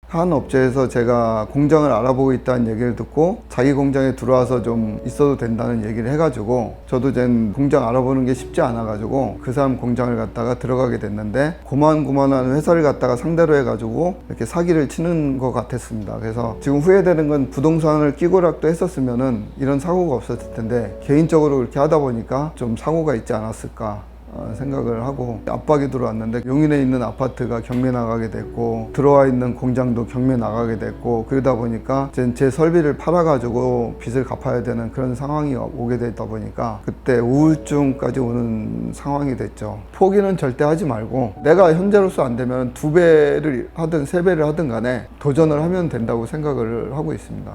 한 업체에서 제가 공장을 알아보고 있다는 얘기를 듣고 자기 공장에 들어와서 좀 있어도 된다는 얘기를 해가지고 저도 이제 공장 알아보는 게 쉽지 않아가지고 그 사람 공장을 갔다가 들어가게 됐는데 고만고만한 회사를 갖다가 상대로 해가지고 이렇게 사기를 치는 것 같았습니다. 그래서 지금 후회되는 건 부동산을 끼고락도 했었으면은 이런 사고가 없었을 텐데 개인적으로 그렇게 하다 보니까 좀 사고가 있지 않았을까 생각을 하고 압박이 들어왔는데 용인에 있는 아파트가 경매 나가게 됐고 들어와 있는 공장도 경매 나가게 됐고 그러다 보니까 제 설비를 팔아가지고 빚을 갚아야 되는 그런 상황이 오게 되다 보니까 그때 우울증까지 오는 상황이 됐죠. 포기는 절대 하지 말고 내가 현재로서 안 되면 2배를 하든 3배를 하든 간에 도전을 하면 된다고 생각을 하고 있습니다.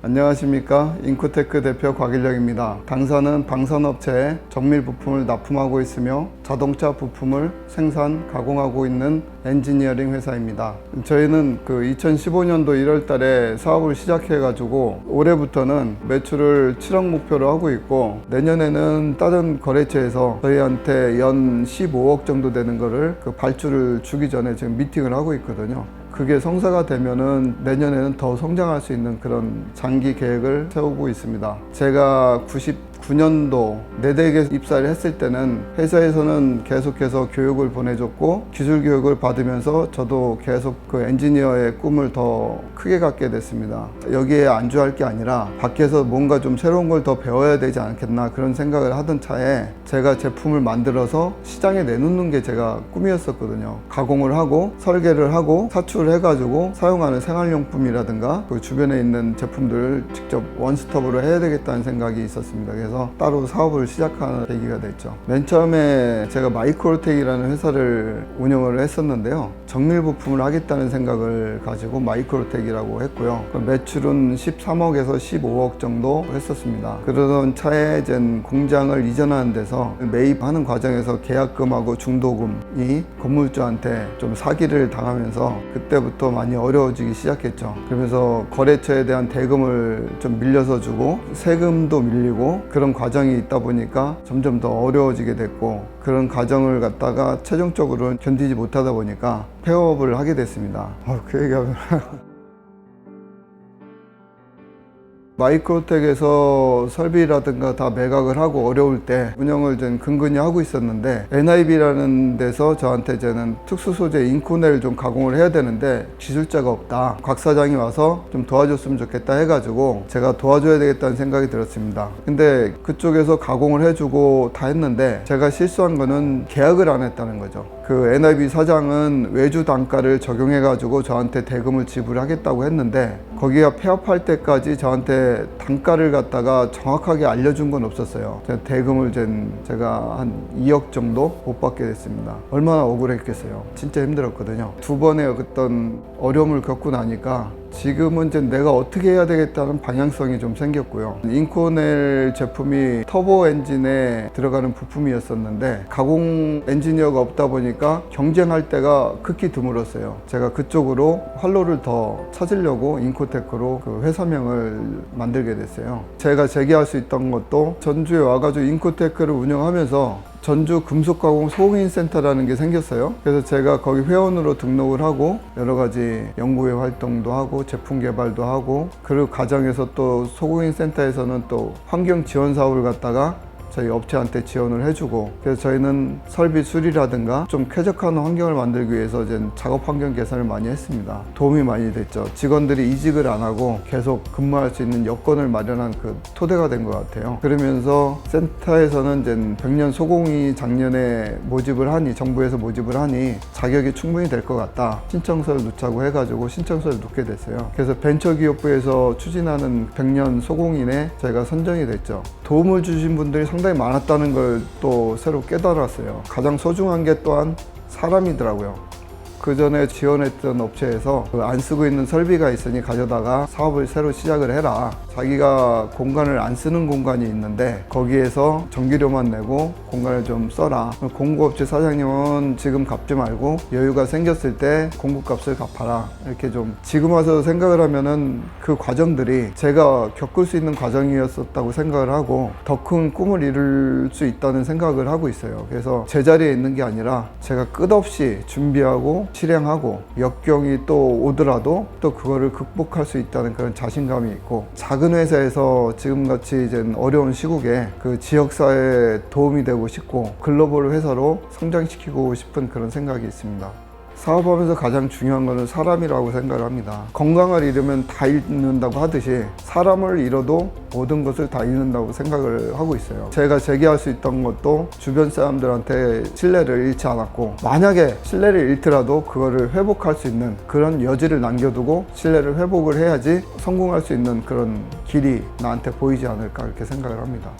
안녕하십니까. 인코테크 대표 곽일령입니다. 당사는 방산업체에 정밀 부품을 납품하고 있으며 자동차 부품을 생산, 가공하고 있는 엔지니어링 회사입니다. 저희는 2015년도 1월 달에 사업을 시작해 가지고 올해부터는 매출을 7억 목표로 하고 있고 내년에는 다른 거래처에서 저희한테 연 15억 정도 되는 거를 발주를 주기 전에 지금 미팅을 하고 있거든요. 그게 성사가 되면은 내년에는 더 성장할 수 있는 그런 장기 계획을 세우고 있습니다. 제가 99년도 내대에 입사를 했을 때는 회사에서는 계속해서 교육을 보내줬고 기술 교육을 받으면서 저도 계속 그 엔지니어의 꿈을 더 크게 갖게 됐습니다. 여기에 안주할 게 아니라 밖에서 뭔가 좀 새로운 걸 더 배워야 되지 않겠나 그런 생각을 하던 차에 제가 제품을 만들어서 시장에 내놓는 게 제가 꿈이었었거든요. 가공을 하고 설계를 하고 사출을 해가지고 사용하는 생활용품이라든가 그 주변에 있는 제품들을 직접 원스톱으로 해야 되겠다는 생각이 있었습니다. 그래서 따로 사업을 시작하는 계기가 됐죠. 맨 처음에 제가 마이크로텍이라는 회사를 운영을 했었는데요. 정밀 부품을 하겠다는 생각을 가지고 마이크로텍이라고 했고요. 매출은 13억에서 15억 정도 했었습니다. 그러던 차에 이제 공장을 이전하는 데서 매입하는 과정에서 계약금하고 중도금이 건물주한테 좀 사기를 당하면서 그때부터 많이 어려워지기 시작했죠. 그러면서 거래처에 대한 대금을 좀 밀려서 주고 세금도 밀리고 그런 과정이 있다 보니까 점점 더 어려워지게 됐고 그런 과정을 갖다가 최종적으로 견디지 못하다 보니까 폐업을 하게 됐습니다. 그 얘기하면 마이크로텍에서 설비라든가 다 매각을 하고 어려울 때 운영을 좀 근근히 하고 있었는데 NIB라는 데서 저한테 이제는 특수 소재 인코넬을 좀 가공을 해야 되는데 기술자가 없다. 곽 사장이 와서 좀 도와줬으면 좋겠다 해가지고 제가 도와줘야 되겠다는 생각이 들었습니다. 근데 그쪽에서 가공을 해주고 다 했는데 제가 실수한 거는 계약을 안 했다는 거죠. 그 NIB 사장은 외주 단가를 적용해가지고 저한테 대금을 지불하겠다고 했는데 거기가 폐업할 때까지 저한테 단가를 갖다가 정확하게 알려준 건 없었어요. 대금을 제가 한 2억 정도 못 받게 됐습니다. 얼마나 억울했겠어요. 진짜 힘들었거든요. 2번의 어떤 어려움을 겪고 나니까 지금은 이제 내가 어떻게 해야 되겠다는 방향성이 좀 생겼고요. 인코넬 제품이 터보 엔진에 들어가는 부품이었었는데 가공 엔지니어가 없다 보니까 경쟁할 때가 극히 드물었어요. 제가 그쪽으로 활로를 더 찾으려고 인코테크로 그 회사명을 만들게 됐어요. 제가 제기할 수 있던 것도 전주에 와가지고 인코테크를 운영하면서 전주 금속가공 소공인센터라는 게 생겼어요. 그래서 제가 거기 회원으로 등록을 하고 여러 가지 연구회 활동도 하고 제품 개발도 하고 그 과정에서 또 소공인센터에서는 또 환경 지원 사업을 갖다가 저희 업체한테 지원을 해주고 그래서 저희는 설비 수리라든가 좀 쾌적한 환경을 만들기 위해서 이제 작업 환경 개선을 많이 했습니다. 도움이 많이 됐죠. 직원들이 이직을 안 하고 계속 근무할 수 있는 여건을 마련한 그 토대가 된 것 같아요. 그러면서 센터에서는 이제 100년 소공이 작년에 모집을 하니 정부에서 모집을 하니 자격이 충분히 될 것 같다. 신청서를 넣자고 해가지고 신청서를 넣게 됐어요. 그래서 벤처기업부에서 추진하는 100년 소공인에 저희가 선정이 됐죠. 도움을 주신 분들이 상당히 많았다는 걸 또 새로 깨달았어요. 가장 소중한 게 또한 사람이더라고요. 그 전에 지원했던 업체에서 안 쓰고 있는 설비가 있으니 가져다가 사업을 새로 시작을 해라. 자기가 공간을 안 쓰는 공간이 있는데 거기에서 전기료만 내고 공간을 좀 써라. 공구업체 사장님은 지금 갚지 말고 여유가 생겼을 때 공구값을 갚아라. 이렇게 좀 지금 와서 생각을 하면은 그 과정들이 제가 겪을 수 있는 과정이었었다고 생각을 하고 더 큰 꿈을 이룰 수 있다는 생각을 하고 있어요. 그래서 제자리에 있는 게 아니라 제가 끝없이 준비하고 실행하고 역경이 또 오더라도 또 그거를 극복할 수 있다는 그런 자신감이 있고, 작은 회사에서 지금같이 이제 어려운 시국에 그 지역사회에 도움이 되고 싶고 글로벌 회사로 성장시키고 싶은 그런 생각이 있습니다. 사업하면서 가장 중요한 것은 사람이라고 생각을 합니다. 건강을 잃으면 다 잃는다고 하듯이 사람을 잃어도 모든 것을 다 잃는다고 생각을 하고 있어요. 제가 제기할 수 있던 것도 주변 사람들한테 신뢰를 잃지 않았고, 만약에 신뢰를 잃더라도 그거를 회복할 수 있는 그런 여지를 남겨두고 신뢰를 회복을 해야지 성공할 수 있는 그런 길이 나한테 보이지 않을까, 이렇게 생각을 합니다.